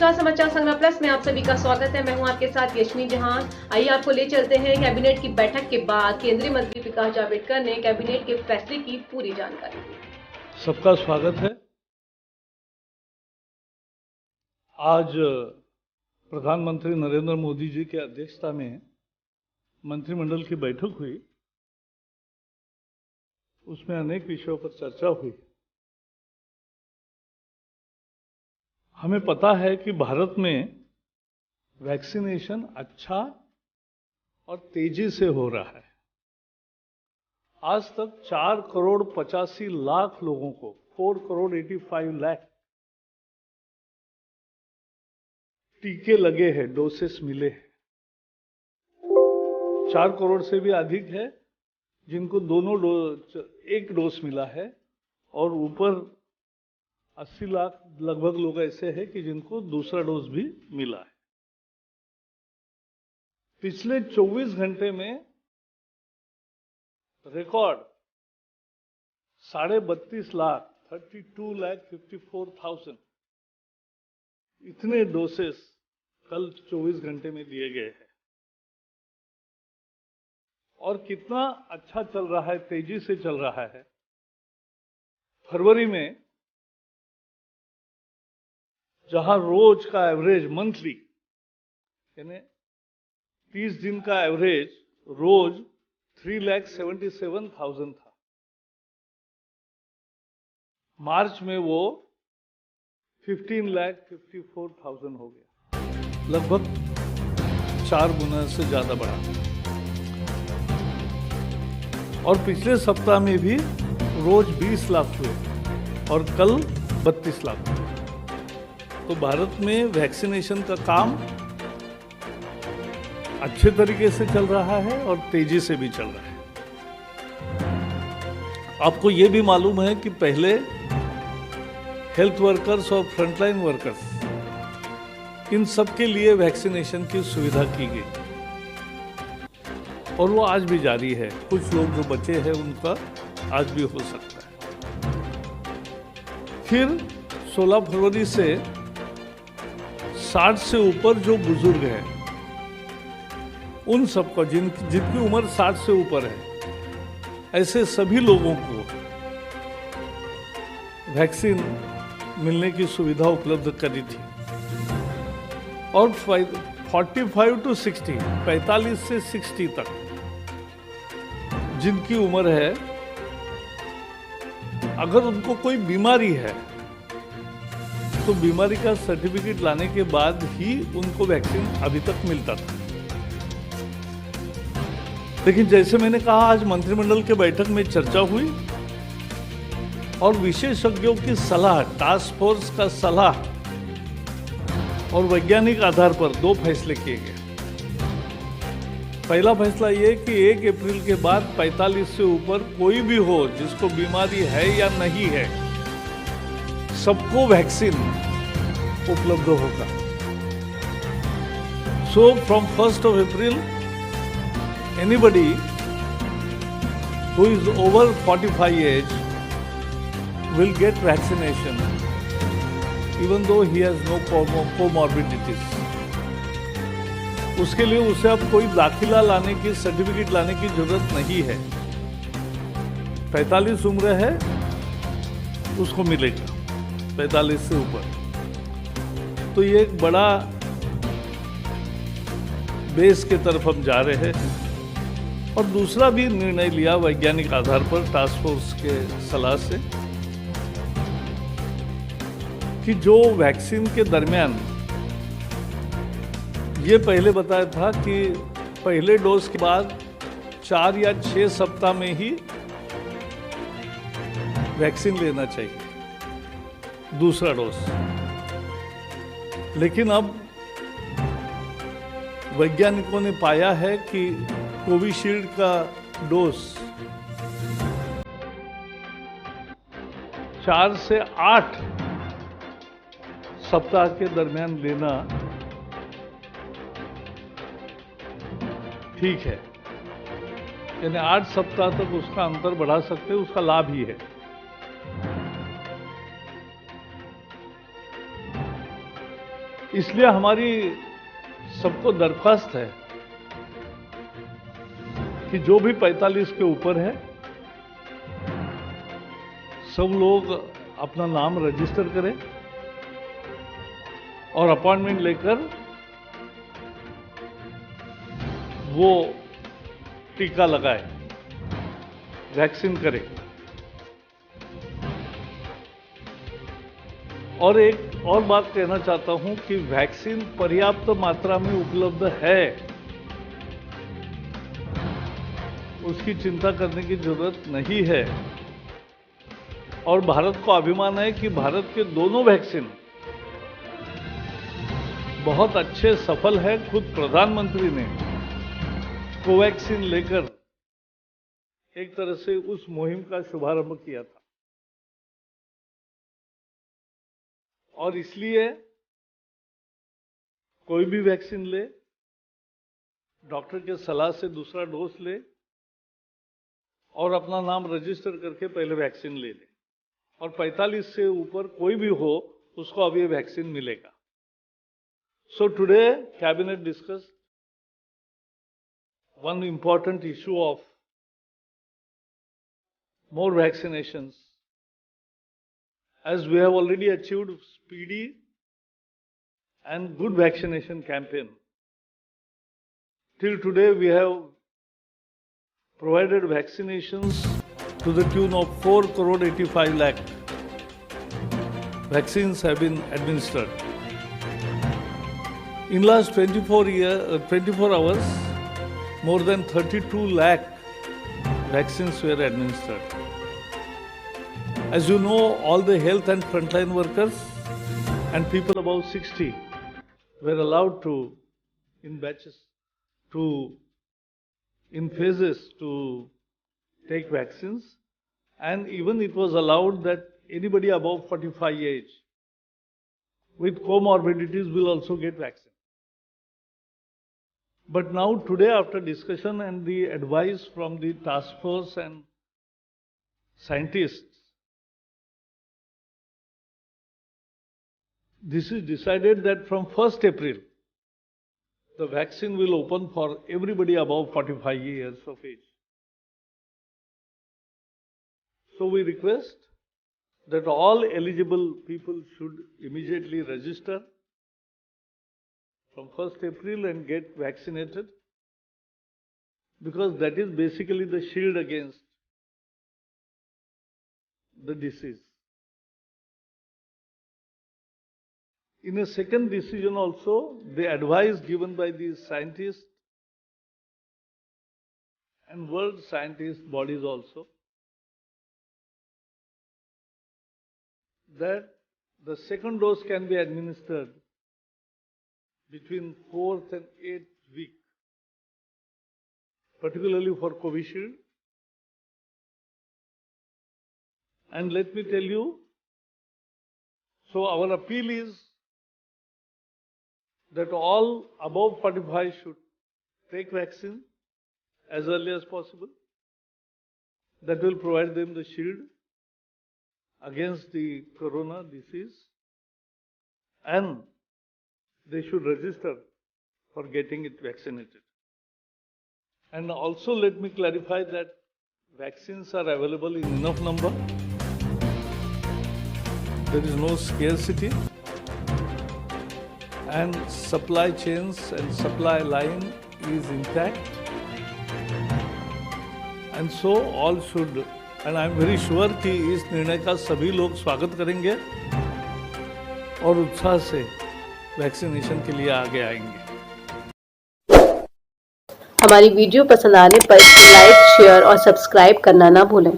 नमस्कार, समाचार संग्रह प्लस में आप सभी का स्वागत है। मैं हूं आपके साथ यशनी जहां। आइए आपको ले चलते हैं कैबिनेट की बैठक के बाद केंद्रीय मंत्री प्रकाश जावड़ेकर ने कैबिनेट के फैसले की पूरी जानकारी दी। सबका स्वागत है। आज प्रधानमंत्री नरेंद्र मोदी जी की अध्यक्षता में मंत्रिमंडल की बैठक हुई। उसमें अनेक विषयों पर चर्चा हुई। हमें पता है कि भारत में वैक्सीनेशन अच्छा और तेजी से हो रहा है। आज तक 4,85,00,000 लोगों को 4,85,00,000 टीके लगे हैं, डोसेस मिले हैं। 4 करोड़ से भी अधिक है जिनको एक डोज मिला है, और ऊपर 80 लाख लगभग लोग ऐसे हैं कि जिनको दूसरा डोज भी मिला है। पिछले 24 घंटे में रिकॉर्ड 32.5 लाख 32,54,000 इतने डोसेस कल 24 घंटे में दिए गए हैं। और कितना अच्छा चल रहा है, तेजी से चल रहा है। फरवरी में जहां रोज का एवरेज मंथली यानी 30 दिन का एवरेज रोज 3,77,000 था, मार्च में वो 15,54,000 हो गया, लगभग 4 गुना से ज्यादा बढ़ा। और पिछले सप्ताह में भी रोज 20 लाख हुए और कल 32 लाख हुए। तो भारत में वैक्सीनेशन का काम अच्छे तरीके से चल रहा है और तेजी से भी चल रहा है। आपको ये भी मालूम है कि पहले हेल्थ वर्कर्स और फ्रंटलाइन वर्कर्स, इन सब के लिए वैक्सीनेशन की सुविधा की गई और वो आज भी जारी है। कुछ लोग जो बचे हैं उनका आज भी हो सकता है। फिर 16 फरवरी से 60 से ऊपर जो बुजुर्ग हैं, उन सबको जिनकी उम्र 60 से ऊपर है, ऐसे सभी लोगों को वैक्सीन मिलने की सुविधा उपलब्ध करी थी। और 45 to 60, 45 से 60 तक जिनकी उम्र है, अगर उनको कोई बीमारी है तो बीमारी का सर्टिफिकेट लाने के बाद ही उनको वैक्सीन अभी तक मिलता था। लेकिन जैसे मैंने कहा, आज मंत्रिमंडल के बैठक में चर्चा हुई और विशेषज्ञों की सलाह, टास्क फोर्स का सलाह और वैज्ञानिक आधार पर 2 फैसले किए गए। पहला फैसला ये कि 1 अप्रैल के बाद 45 से ऊपर कोई भी हो जिसको बीमारी है या नहीं है, सबको वैक्सीन उपलब्ध होगा। So from 1st of April, anybody who is over 45 age will get vaccination even though he has no comorbidities. उसके लिए उसे अब कोई दाखिला लाने की, सर्टिफिकेट लाने की जरूरत नहीं है। 45 उम्र है, उसको मिलेगा 45 से ऊपर। तो ये एक बड़ा बेस के तरफ हम जा रहे हैं। और दूसरा भी निर्णय लिया वैज्ञानिक आधार पर टास्क फोर्स के सलाह से कि जो वैक्सीन के दरमियान ये पहले बताया था कि पहले डोज के बाद 4 या 6 सप्ताह में ही वैक्सीन लेना चाहिए, दूसरा डोज। लेकिन अब वैज्ञानिकों ने पाया है कि कोविशील्ड का डोज 4 से 8 सप्ताह के दरमियान लेना ठीक है, यानी 8 सप्ताह तक उसका अंतर बढ़ा सकते हैं, उसका लाभ ही है। इसलिए हमारी सबको दरख्वास्त है कि जो भी 45 के ऊपर है सब लोग अपना नाम रजिस्टर करें और अपॉइंटमेंट लेकर वो टीका लगाए, वैक्सीन करें। और एक और बात कहना चाहता हूं कि वैक्सीन पर्याप्त मात्रा में उपलब्ध है, उसकी चिंता करने की जरूरत नहीं है। और भारत को अभिमान है कि भारत के दोनों वैक्सीन बहुत अच्छे सफल है। खुद प्रधानमंत्री ने कोवैक्सीन लेकर एक तरह से उस मुहिम का शुभारंभ किया था और इसलिए कोई भी वैक्सीन ले, डॉक्टर के सलाह से दूसरा डोज ले और अपना नाम रजिस्टर करके पहले वैक्सीन ले ले। और 45 से ऊपर कोई भी हो उसको अब ये वैक्सीन मिलेगा। So today cabinet discussed one important issue of more vaccinations, as we have already achieved speedy and good vaccination campaign. Till today we have provided vaccinations to the tune of 4 crore 85 lakh. Vaccines have been administered. In last 24 hours, more than 32 lakh vaccines were administered. As you know, all the health and frontline workers and people above 60 were allowed to, in batches, in phases, to take vaccines. And even it was allowed that anybody above 45 age with comorbidities will also get vaccine. But now today, after discussion and the advice from the task force and scientists, this is decided that from 1st April, the vaccine will open for everybody above 45 years of age. So we request that all eligible people should immediately register from 1st April and get vaccinated, because that is basically the shield against the disease. In a second decision also, the advice given by the scientists and world scientist bodies also, that the second dose can be administered between 4th and 8th week, particularly for Covishield. And let me tell you, so our appeal is that all above 45 should take vaccine as early as possible. That will provide them the shield against the corona disease, and they should register for getting it vaccinated. And also let me clarify that vaccines are available in enough number. There is no scarcity, and supply chains and supply line is intact. And so all should, and I am very sure कि इस निर्णय का सभी लोग स्वागत करेंगे और उत्साह से वैक्सीनेशन के लिए आगे आएंगे। हमारी वीडियो पसंद आने पर लाइक, शेयर और सब्सक्राइब करना ना भूलें।